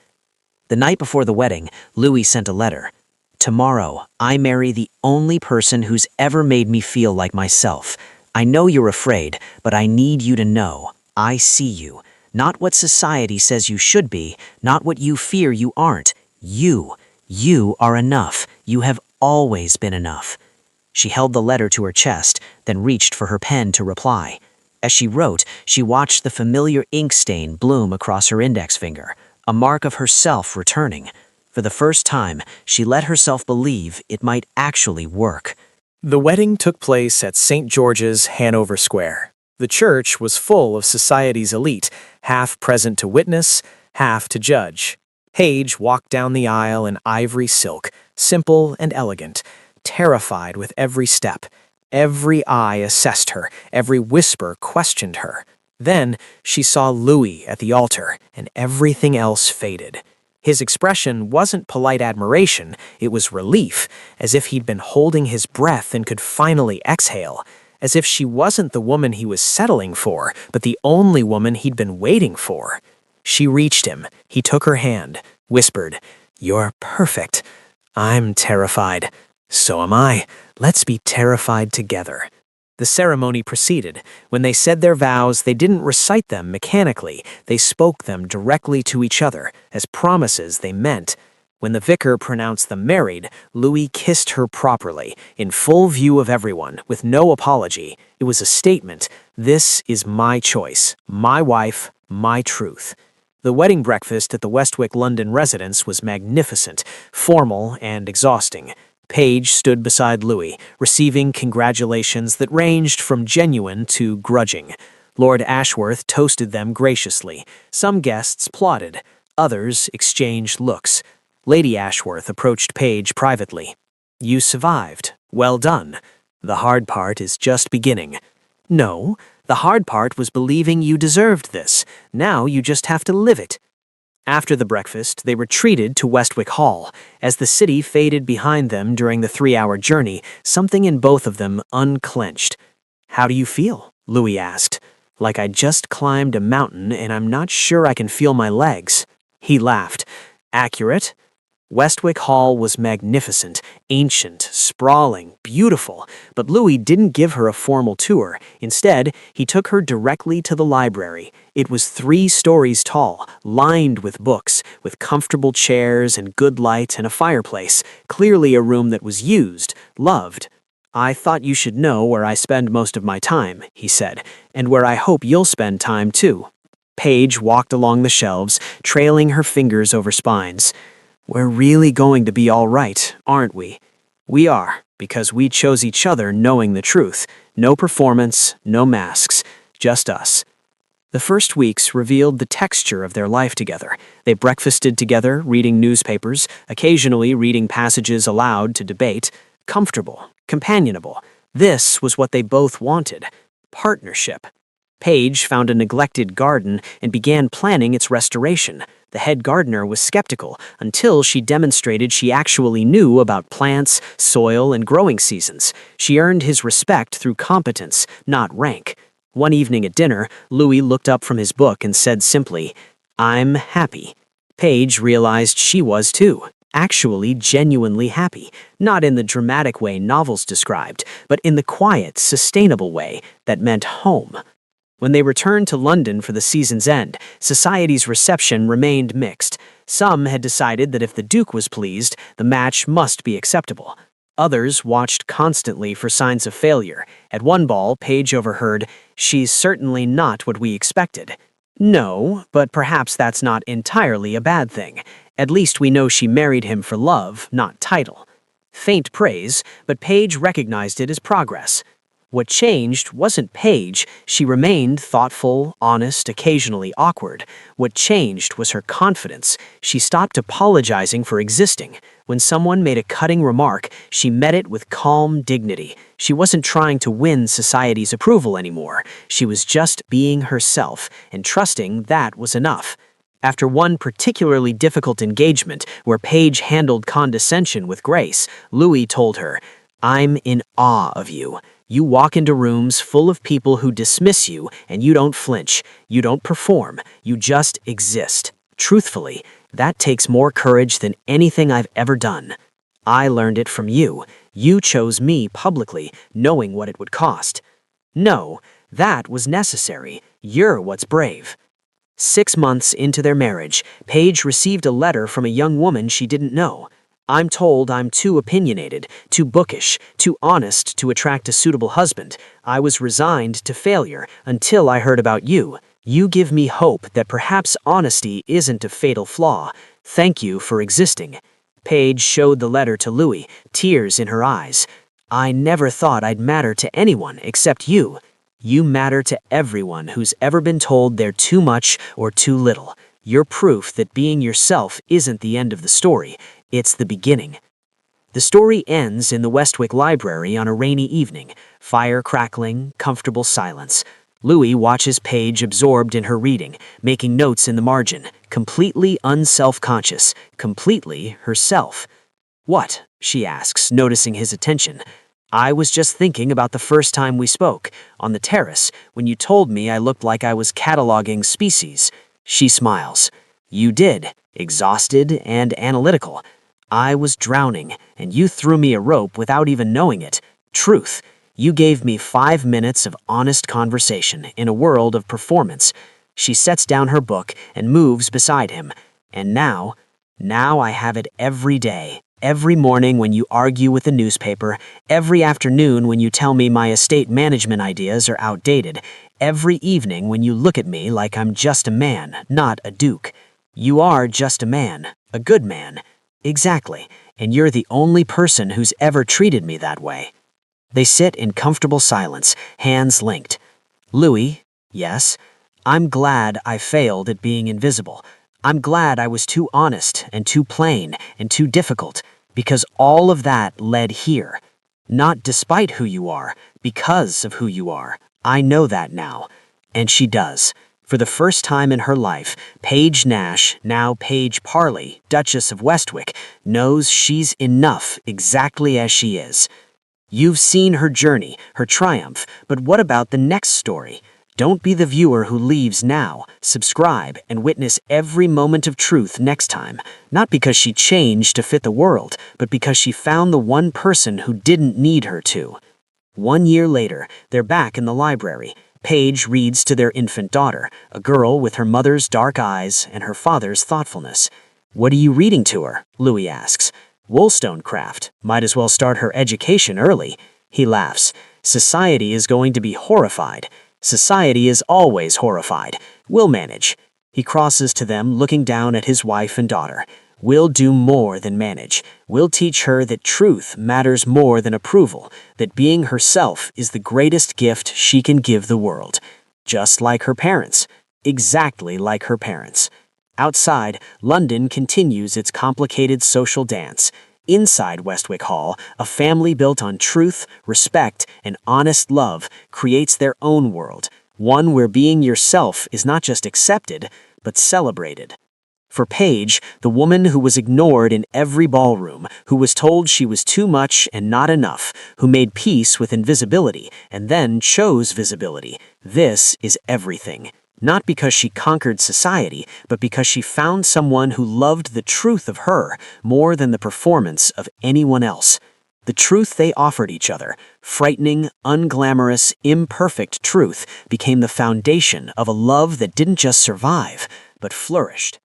The night before the wedding, Louis sent a letter. "Tomorrow, I marry the only person who's ever made me feel like myself. I know you're afraid, but I need you to know I see you. Not what society says you should be, not what you fear you aren't. You are enough. You have always been enough." She held the letter to her chest, then reached for her pen to reply. As she wrote, she watched the familiar ink stain bloom across her index finger, a mark of herself returning. For the first time, she let herself believe it might actually work. The wedding took place at St. George's, Hanover Square. The church was full of society's elite, half present to witness, half to judge. Paige walked down the aisle in ivory silk, simple and elegant, terrified with every step. Every eye assessed her, every whisper questioned her. Then she saw Louis at the altar, and everything else faded. His expression wasn't polite admiration, it was relief, as if he'd been holding his breath and could finally exhale, as if she wasn't the woman he was settling for, but the only woman he'd been waiting for. She reached him, he took her hand, whispered, "You're perfect. I'm terrified. So am I. Let's be terrified together." The ceremony proceeded. When they said their vows, they didn't recite them mechanically. They spoke them directly to each other, as promises they meant. When the vicar pronounced them married, Louis kissed her properly, in full view of everyone, with no apology. It was a statement. This is my choice, my wife, my truth. The wedding breakfast at the Westwick London residence was magnificent, formal, and exhausting. Paige stood beside Louis, receiving congratulations that ranged from genuine to grudging. Lord Ashworth toasted them graciously. Some guests applauded. Others exchanged looks. Lady Ashworth approached Paige privately. "You survived. Well done. The hard part is just beginning." "No, the hard part was believing you deserved this. Now you just have to live it." After the breakfast, they retreated to Westwick Hall. As the city faded behind them during the 3-hour journey, something in both of them unclenched. "How do you feel?" Louis asked. "Like I just climbed a mountain and I'm not sure I can feel my legs." He laughed. "Accurate?" Westwick Hall was magnificent, ancient, sprawling, beautiful, but Louis didn't give her a formal tour. Instead, he took her directly to the library. It was 3 stories tall, lined with books, with comfortable chairs and good light and a fireplace, clearly a room that was used, loved. "I thought you should know where I spend most of my time," he said, "and where I hope you'll spend time too." Paige walked along the shelves, trailing her fingers over spines. "We're really going to be all right, aren't we?" "We are, because we chose each other knowing the truth. No performance, no masks, just us." The first weeks revealed the texture of their life together. They breakfasted together, reading newspapers, occasionally reading passages aloud to debate. Comfortable, companionable. This was what they both wanted. Partnership. Paige found a neglected garden and began planning its restoration. The head gardener was skeptical until she demonstrated she actually knew about plants, soil, and growing seasons. She earned his respect through competence, not rank. One evening at dinner, Louis looked up from his book and said simply, "I'm happy." Paige realized she was too. Actually genuinely happy, not in the dramatic way novels described, but in the quiet, sustainable way that meant home. When they returned to London for the season's end, society's reception remained mixed. Some had decided that if the Duke was pleased, the match must be acceptable. Others watched constantly for signs of failure. At one ball, Paige overheard, "She's certainly not what we expected." No, but perhaps that's not entirely a bad thing. At least we know she married him for love, not title. Faint praise, but Paige recognized it as progress. What changed wasn't Paige. She remained thoughtful, honest, occasionally awkward. What changed was her confidence. She stopped apologizing for existing. When someone made a cutting remark, she met it with calm dignity. She wasn't trying to win society's approval anymore. She was just being herself, and trusting that was enough. After one particularly difficult engagement where Paige handled condescension with grace, Louis told her, "I'm in awe of you. You walk into rooms full of people who dismiss you, and you don't flinch. You don't perform. You just exist. Truthfully, that takes more courage than anything I've ever done. I learned it from you. You chose me publicly, knowing what it would cost. No, that was necessary. You're what's brave." 6 months into their marriage, Paige received a letter from a young woman she didn't know. "I'm told I'm too opinionated, too bookish, too honest to attract a suitable husband. I was resigned to failure until I heard about you. You give me hope that perhaps honesty isn't a fatal flaw. Thank you for existing." Paige showed the letter to Louis, tears in her eyes. "I never thought I'd matter to anyone except you. You matter to everyone who's ever been told they're too much or too little. You're proof that being yourself isn't the end of the story. It's the beginning." The story ends in the Westwick Library on a rainy evening, fire crackling, comfortable silence. Louis watches Paige absorbed in her reading, making notes in the margin, completely unself-conscious, completely herself. "What?" she asks, noticing his attention. "I was just thinking about the first time we spoke, on the terrace, when you told me I looked like I was cataloging species." She smiles. "You did, exhausted and analytical. I was drowning, and you threw me a rope without even knowing it. Truth. You gave me 5 minutes of honest conversation in a world of performance." She sets down her book and moves beside him. "And now I have it every day. Every morning when you argue with the newspaper, every afternoon when you tell me my estate management ideas are outdated, every evening when you look at me like I'm just a man, not a duke. You are just a man, a good man. Exactly, and you're the only person who's ever treated me that way." They sit in comfortable silence, hands linked. "Louis, yes, I'm glad I failed at being invisible. I'm glad I was too honest and too plain and too difficult, because all of that led here. Not despite who you are, because of who you are. I know that now." And she does. For the first time in her life, Paige Nash, now Paige Parley, Duchess of Westwick, knows she's enough exactly as she is. You've seen her journey, her triumph, but what about the next story? Don't be the viewer who leaves now. Subscribe and witness every moment of truth next time. Not because she changed to fit the world, but because she found the one person who didn't need her to. 1 year later, they're back in the library. Paige reads to their infant daughter, a girl with her mother's dark eyes and her father's thoughtfulness. "What are you reading to her?" Louis asks. "Wollstonecraft. Might as well start her education early." He laughs. "Society is going to be horrified. Society is always horrified. We'll manage." He crosses to them, looking down at his wife and daughter. "We'll do more than manage. We'll teach her that truth matters more than approval, that being herself is the greatest gift she can give the world. Just like her parents. Exactly like her parents." Outside, London continues its complicated social dance. Inside Westwick Hall, a family built on truth, respect, and honest love creates their own world, one where being yourself is not just accepted, but celebrated. For Paige, the woman who was ignored in every ballroom, who was told she was too much and not enough, who made peace with invisibility and then chose visibility, this is everything. Not because she conquered society, but because she found someone who loved the truth of her more than the performance of anyone else. The truth they offered each other, frightening, unglamorous, imperfect truth, became the foundation of a love that didn't just survive, but flourished.